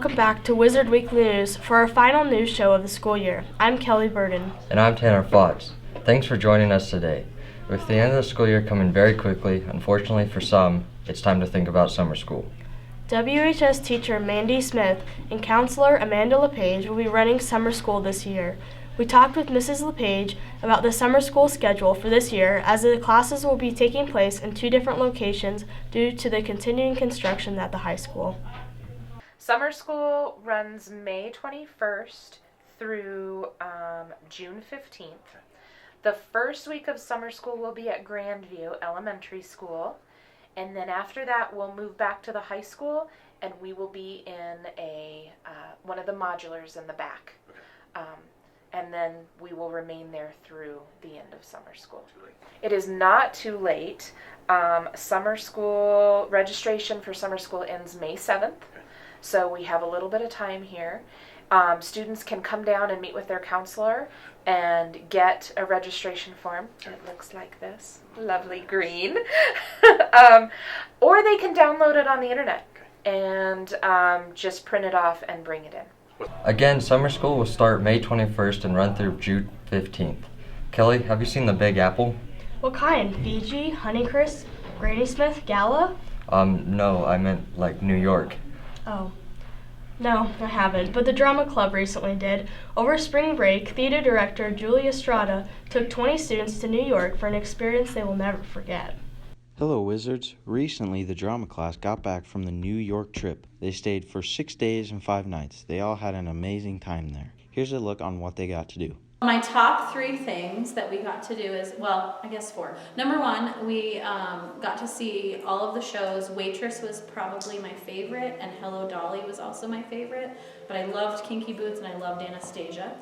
welcome back to Wizard Weekly News for our final news show of the school year. I'm Kelly Burden. And I'm Tanner Fox. Thanks for joining us today. With the end of the school year coming very quickly, unfortunately for some, it's time to think about summer school. WHS teacher Mandy Smith and counselor Amanda LePage will be running summer school this year. We talked with Mrs. LePage about the summer school schedule for this year, as the classes will be taking place in 2 different locations due to the continuing construction at the high school. Summer school runs May 21st through June 15th. The first week of summer school will be at Grandview Elementary School, and then after that we'll move back to the high school, and we will be in one of the modulars in the back. And then we will remain there through the end of summer school. It is not too late. Summer school registration for summer school ends May 7th, so we have a little bit of time here. Students can come down and meet with their counselor and get a registration form. It looks like this, lovely green. Or they can download it on the internet and just print it off and bring it in. Again, summer school will start May 21st and run through June 15th. Kelly, have you seen the Big Apple? What kind? Fiji, Honeycrisp, Granny Smith, Gala? No, I meant like New York. Oh. No, I haven't, but the drama club recently did. Over spring break, theater director Julia Estrada took 20 students to New York for an experience they will never forget. Hello, Wizards. Recently, the drama class got back from the New York trip. They stayed for 6 days and 5 nights. They all had an amazing time there. Here's a look on what they got to do. My top 3 things that we got to do is, well, I guess 4. Number 1, we got to see all of the shows. Waitress was probably my favorite, and Hello Dolly was also my favorite. But I loved Kinky Boots and I loved Anastasia.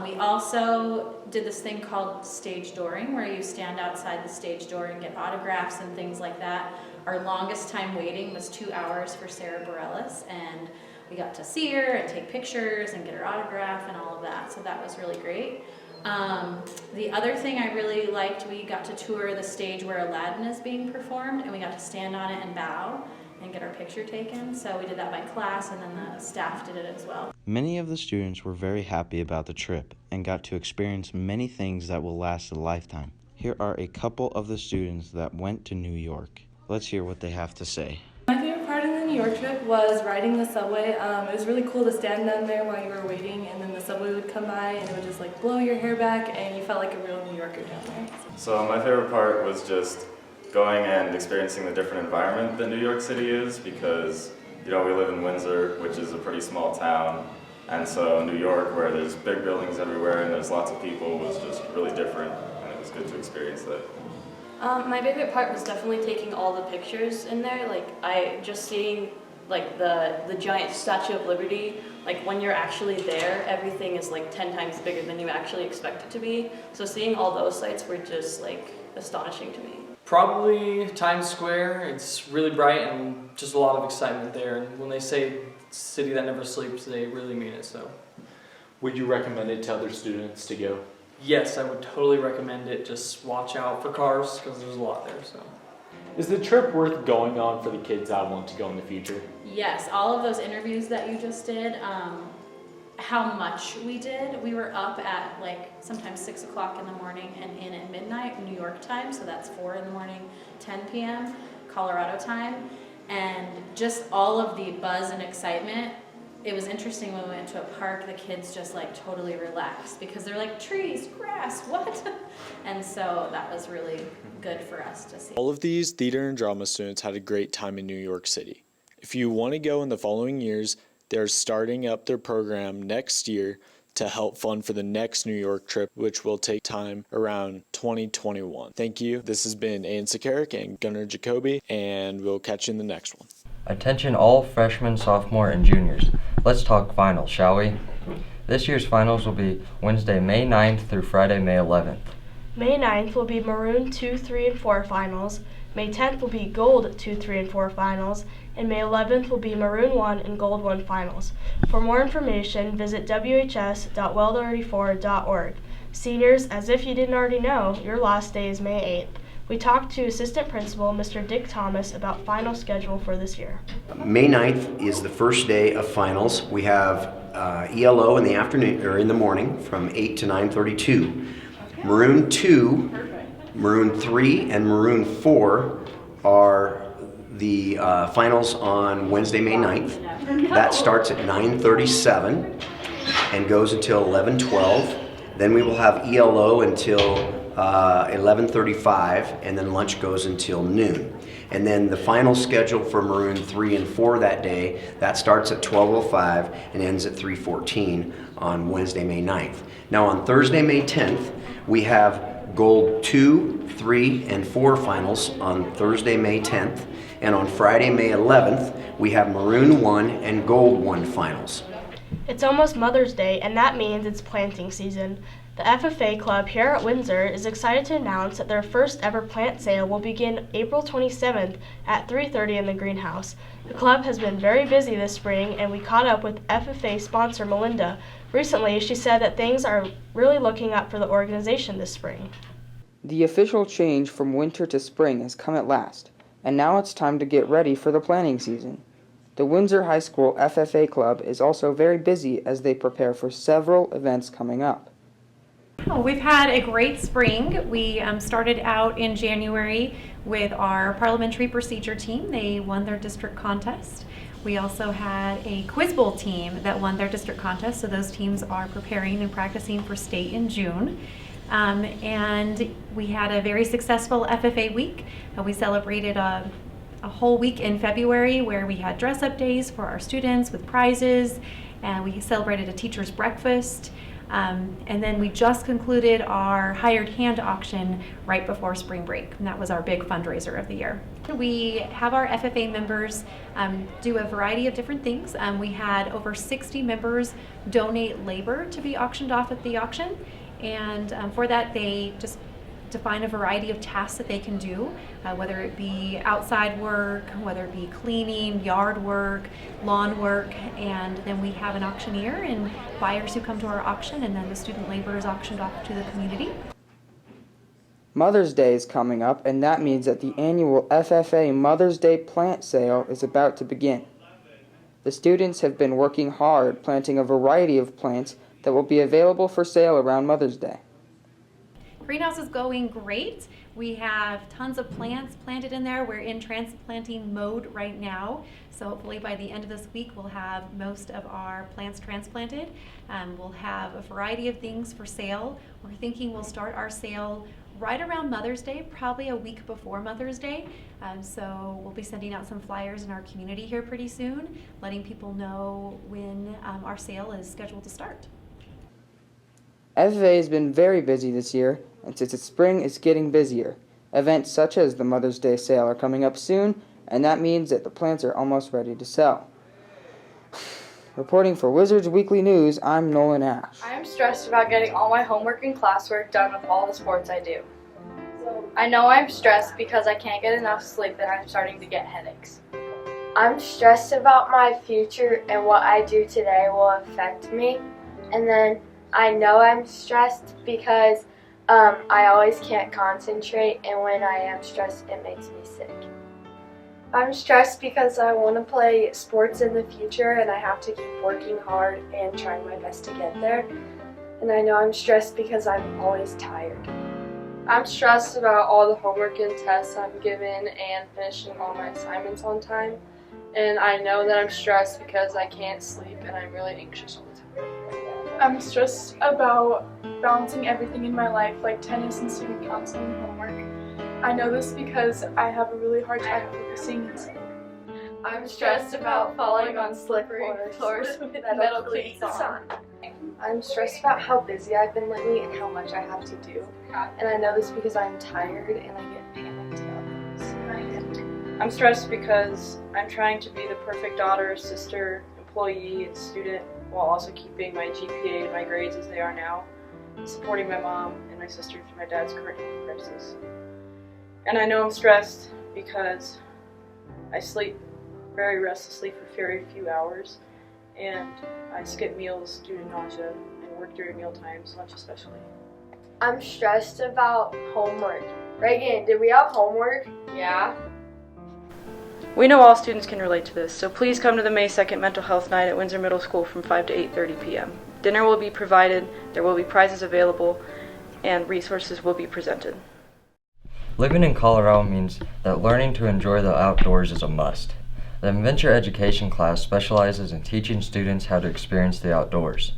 We also did this thing called stage dooring, where you stand outside the stage door and get autographs and things like that. Our longest time waiting was 2 hours for Sarah Bareilles, and we got to see her and take pictures and get her autograph and all of that, so that was really great. The other thing I really liked, we got to tour the stage where Aladdin is being performed, and we got to stand on it and bow and get our picture taken. So we did that by class, and then the staff did it as well. Many of the students were very happy about the trip and got to experience many things that will last a lifetime. Here are a couple of the students that went to New York. Let's hear what they have to say. My favorite part of the New York trip was riding the subway. It was really cool to stand down there while you were waiting, and then the subway would come by and it would just like blow your hair back, and you felt like a real New Yorker down there. So my favorite part was just going and experiencing the different environment that New York City is, because we live in Windsor, which is a pretty small town, and so New York, where there's big buildings everywhere and there's lots of people, was just really different, and it was good to experience that. My favorite part was definitely taking all the pictures in there. Just seeing the giant Statue of Liberty. Like when you're actually there, everything is like 10 times bigger than you actually expect it to be. So seeing all those sites were just astonishing to me. Probably Times Square. It's really bright and just a lot of excitement there. And when they say city that never sleeps, they really mean it. So, would you recommend it to other students to go? Yes, I would totally recommend it. Just watch out for cars because there's a lot there. So, is the trip worth going on for the kids that want to go in the future? Yes, all of those interviews that you just did. How much we did. We were up at sometimes 6 o'clock in the morning and in at midnight New York time, so that's 4 in the morning, 10 p.m. Colorado time, and just all of the buzz and excitement. It was interesting when we went to a park, the kids just totally relaxed because they're like, trees, grass, what? And so that was really good for us to see. All of these theater and drama students had a great time in New York City. If you want to go in the following years, they're starting up their program next year to help fund for the next New York trip, which will take time around 2021. Thank you. This has been Ian Sakarik and Gunnar Jacoby, and we'll catch you in the next one. Attention all freshmen, sophomore, and juniors. Let's talk finals, shall we? This year's finals will be Wednesday, May 9th through Friday, May 11th. May 9th will be Maroon 2, 3, and 4 finals. May 10th will be Gold 2, 3, and 4 finals. And May 11th will be Maroon 1 and Gold 1 finals. For more information, visit whs.well34.org. Seniors, as if you didn't already know, your last day is May 8th. We talked to Assistant Principal Mr. Dick Thomas about final schedule for this year. May 9th is the first day of finals. We have ELO in the afternoon or in the morning from 8 to 9:32. Maroon 2, Maroon 3, and Maroon 4 are the finals on Wednesday, May 9th. That starts at 9:37 and goes until 11:12. Then we will have ELO until 11:35, and then lunch goes until noon. And then the final schedule for Maroon 3 and 4 that day, that starts at 12:05 and ends at 3:14 on Wednesday, May 9th. Now on Thursday, May 10th, we have Gold 2, 3, and 4 finals on Thursday, May 10th. And on Friday, May 11th, we have Maroon 1 and Gold 1 finals. It's almost Mother's Day, and that means it's planting season. The FFA Club here at Windsor is excited to announce that their first ever plant sale will begin April 27th at 3:30 in the greenhouse. The club has been very busy this spring, and we caught up with FFA sponsor Melinda. Recently, she said that things are really looking up for the organization this spring. The official change from winter to spring has come at last, and now it's time to get ready for the planting season. The Windsor High School FFA Club is also very busy as they prepare for several events coming up. We've had a great spring. We started out in January with our parliamentary procedure team. They won their district contest. We also had a quiz bowl team that won their district contest, so those teams are preparing and practicing for state in June. And we had a very successful FFA week. We celebrated a whole week in February where we had dress-up days for our students with prizes, and we celebrated a teacher's breakfast. And then we just concluded our hired hand auction right before spring break, and that was our big fundraiser of the year. We have our FFA members do a variety of different things. We had over 60 members donate labor to be auctioned off at the auction, and for that they just define a variety of tasks that they can do, whether it be outside work, whether it be cleaning, yard work, lawn work, and then we have an auctioneer and buyers who come to our auction, and then the student labor is auctioned off to the community. Mother's Day is coming up, and that means that the annual FFA Mother's Day plant sale is about to begin. The students have been working hard planting a variety of plants that will be available for sale around Mother's Day. Greenhouse is going great. We have tons of plants planted in there. We're in transplanting mode right now. So hopefully by the end of this week we'll have most of our plants transplanted. We'll have a variety of things for sale. We're thinking we'll start our sale right around Mother's Day, probably a week before Mother's Day. So we'll be sending out some flyers in our community here pretty soon, letting people know when our sale is scheduled to start. FFA has been very busy this year, and since it's spring, it's getting busier. Events such as the Mother's Day sale are coming up soon, and that means that the plants are almost ready to sell. Reporting for Wizards Weekly News, I'm Nolan Ash. I am stressed about getting all my homework and classwork done with all the sports I do. I know I'm stressed because I can't get enough sleep and I'm starting to get headaches. I'm stressed about my future and what I do today will affect me. And then I know I'm stressed because I always can't concentrate, and when I am stressed it makes me sick. I'm stressed because I want to play sports in the future and I have to keep working hard and trying my best to get there. And I know I'm stressed because I'm always tired. I'm stressed about all the homework and tests I'm given and finishing all my assignments on time. And I know that I'm stressed because I can't sleep and I'm really anxious all the time. I'm stressed about balancing everything in my life, like tennis and student counseling and homework. I know this because I have a really hard time focusing and sleeping. I'm stressed about falling on slippery floors with metal cleats on. I'm stressed about how busy I've been lately and how much I have to do. And I know this because I'm tired and I get panicked about things. I'm stressed because I'm trying to be the perfect daughter, sister, employee, and student while also keeping my GPA and my grades as they are now, supporting my mom and my sister through my dad's current health crisis. And I know I'm stressed because I sleep very restlessly for very few hours, and I skip meals due to nausea and work during meal times, lunch especially. I'm stressed about homework Reagan, did we have homework? Yeah. We know all students can relate to this, so please come to the May 2nd Mental Health Night at Windsor Middle School from 5 to 8:30 p.m. Dinner will be provided, there will be prizes available, and resources will be presented. Living in Colorado means that learning to enjoy the outdoors is a must. The Adventure Education class specializes in teaching students how to experience the outdoors.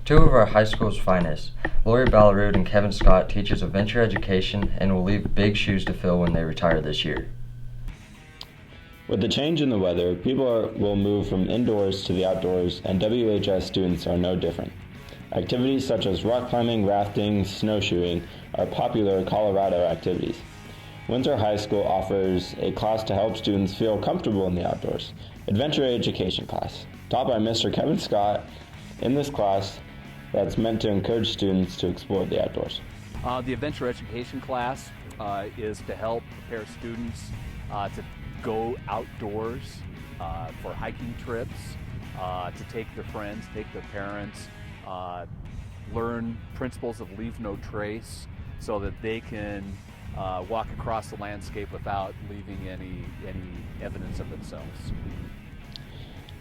Two of our high school's finest, Lori Ballarud and Kevin Scott, teaches Adventure Education and will leave big shoes to fill when they retire this year. With the change in the weather, people will move from indoors to the outdoors, and WHS students are no different. Activities such as rock climbing, rafting, snowshoeing are popular Colorado activities. Windsor High School offers a class to help students feel comfortable in the outdoors, Adventure Education class, taught by Mr. Kevin Scott. In this class, that's meant to encourage students to explore the outdoors. The Adventure Education class is to help prepare students to go outdoors for hiking trips, to take their friends, take their parents, learn principles of leave no trace so that they can walk across the landscape without leaving any evidence of themselves.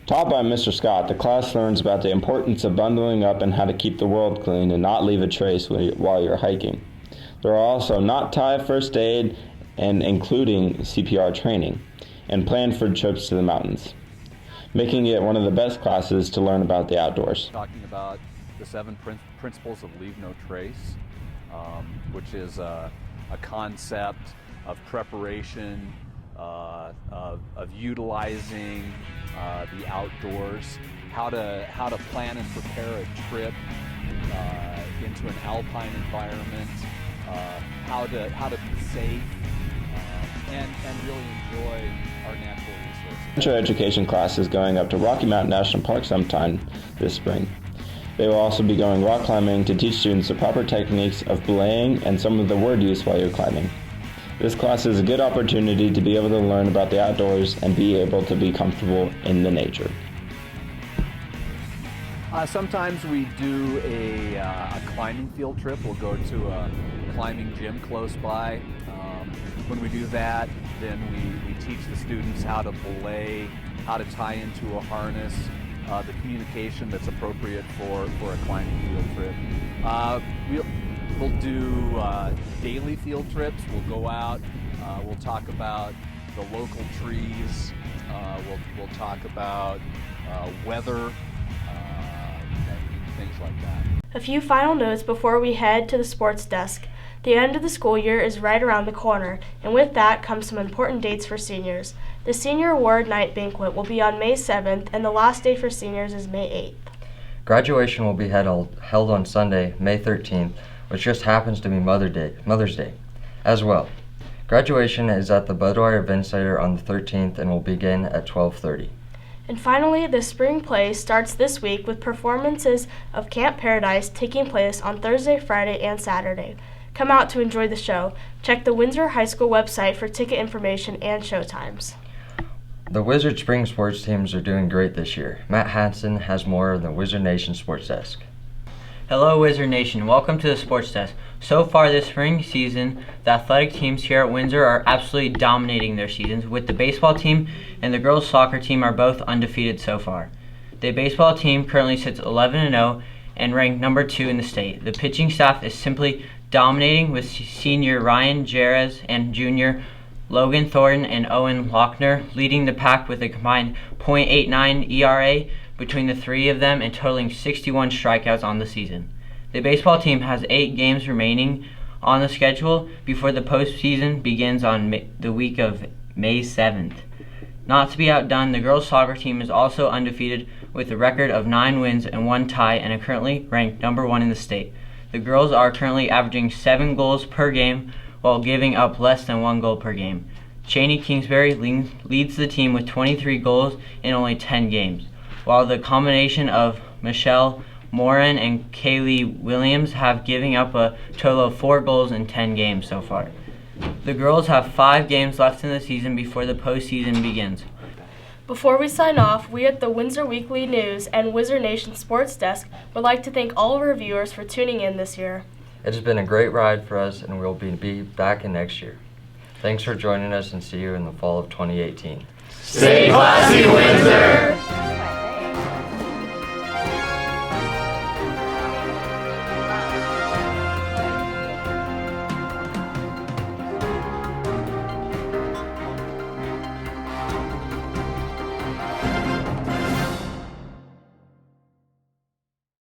Taught by Mr. Scott, the class learns about the importance of bundling up and how to keep the world clean and not leave a trace while you're hiking. There are also knot tie, first aid, and including CPR training, and planned for trips to the mountains, making it one of the best classes to learn about the outdoors. Talking about the 7 principles of leave no trace, which is a concept of preparation, of utilizing the outdoors, how to plan and prepare a trip into an alpine environment, how to be safe, and really enjoy our natural resources. Adventure Education class is going up to Rocky Mountain National Park sometime this spring. They will also be going rock climbing to teach students the proper techniques of belaying and some of the word use while you're climbing. This class is a good opportunity to be able to learn about the outdoors and be able to be comfortable in the nature. Sometimes we do a climbing field trip. We'll go to a climbing gym close by. When we do that, then we teach the students how to belay, how to tie into a harness, the communication that's appropriate for a climbing field trip. We'll do daily field trips. We'll go out, we'll talk about the local trees, we'll talk about weather, and things like that. A few final notes before we head to the sports desk. The end of the school year is right around the corner, and with that comes some important dates for seniors. The Senior Award Night Banquet will be on May 7th, and the last day for seniors is May 8th. Graduation will be held on Sunday, May 13th, which just happens to be Mother's Day, as well. Graduation is at the Budweiser Event Center on the 13th and will begin at 12:30. And finally, the spring play starts this week with performances of Camp Paradise taking place on Thursday, Friday, and Saturday. Come out to enjoy the show. Check the Windsor High School website for ticket information and show times. The Wizard Spring sports teams are doing great this year. Matt Hansen has more of the Wizard Nation Sports Desk. Hello Wizard Nation, welcome to the Sports Desk. So far this spring season, the athletic teams here at Windsor are absolutely dominating their seasons, with the baseball team and the girls soccer team are both undefeated so far. The baseball team currently sits 11-0 and ranked number 2 in the state. The pitching staff is simply dominating, with senior Ryan Jerez and junior Logan Thornton and Owen Lochner leading the pack with a combined .89 ERA between the three of them and totaling 61 strikeouts on the season. The baseball team has 8 games remaining on the schedule before the postseason begins on the week of May 7th. Not to be outdone, the girls soccer team is also undefeated with a record of 9 wins and 1 tie and are currently ranked number 1 in the state. The girls are currently averaging 7 goals per game while giving up less than 1 goal per game. Cheney Kingsbury leads the team with 23 goals in only 10 games, while the combination of Michelle Moran and Kaylee Williams have given up a total of 4 goals in 10 games so far. The girls have 5 games left in the season before the postseason begins. Before we sign off, we at the Windsor Weekly News and Wizard Nation Sports Desk would like to thank all of our viewers for tuning in this year. It has been a great ride for us, and we'll be back in next year. Thanks for joining us, and see you in the fall of 2018. Stay classy, Windsor!